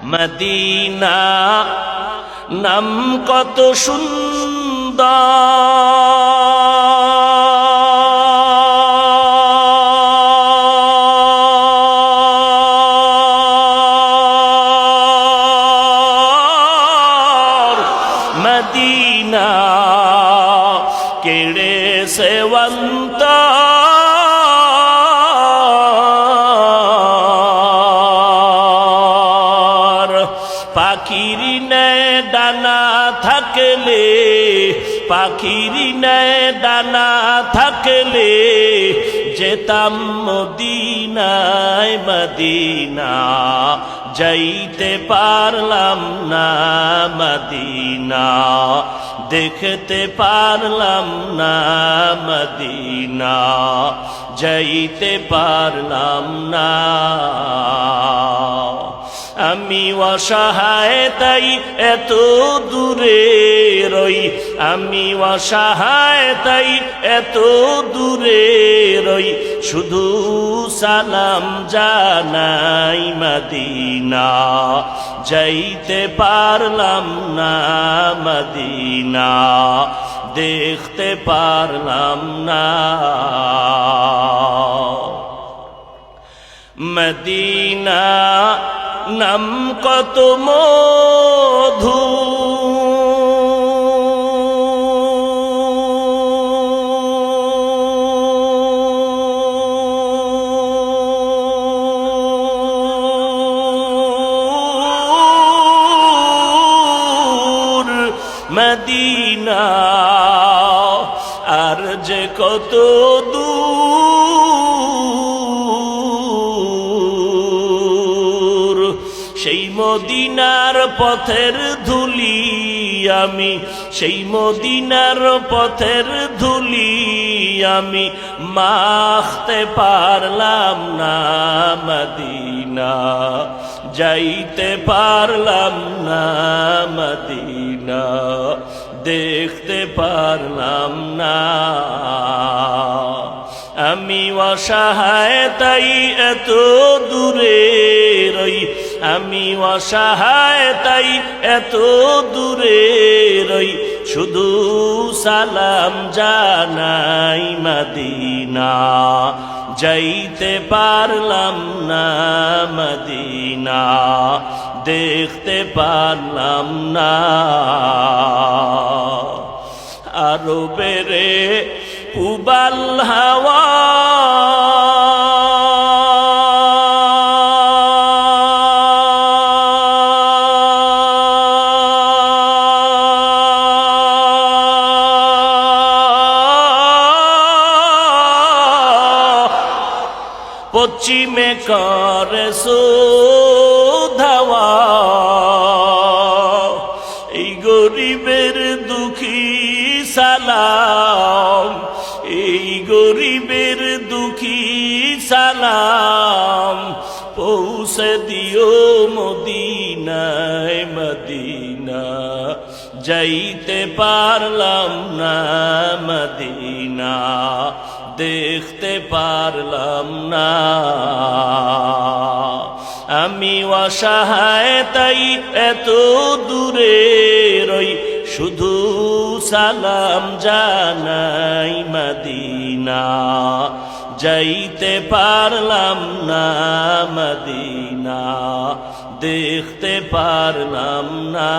Medina নাম কত সুন্দর, মদিনা কেড়ে সেবন্ত পাখির ন্যায় ডানা থাকলে, পাখির ন্যায় ডানা থাকলে যেতাম মদিনায়, মদিনা যাইতে পারলাম না, মদিনা দেখতে পারলাম না, মদিনা যাইতে পারলাম না। আমি অসহায় তাই এত দূরে রই, আমি অসহায় তাই এত দূরে রই, শুধু সালাম জানাই, মদিনা যাইতে পারলাম না, মদিনা দেখতে পারলাম না। মদিনা নাম কত মধু, মদিনা আর যে কত দূর, সেই মদিনার পথের ধুলি আমি, সেই মদিনার পথের ধুলি আমি মাখতে পারলাম না, মদিনা যাইতে পারলাম না, মদিনা দেখতে পারলাম না। আমি অসহায় তাই এত দূরে রই, আমি অসহায় তাই এত দূরে রই, শুধু সালাম জানাই, মদিনা যাইতে পারলাম না, মদিনা দেখতে পারলাম না। আরো বেড়ে উবাল হাওয়া পশ্চিমে করে সুধাওয়া, এই গরিবের দুঃখী সালাম, এই গরিবের দুঃখী সালাম পৌঁছে দিও মদিনায়, মদিনা যাইতে পারলাম না, মদিনা দেখতে পারলাম না। আমি অসহায় তাই এত দূরে রই, শুধু সালাম জানাই, মদিনা যাইতে পারলাম না, মদিনা দেখতে পারলাম না।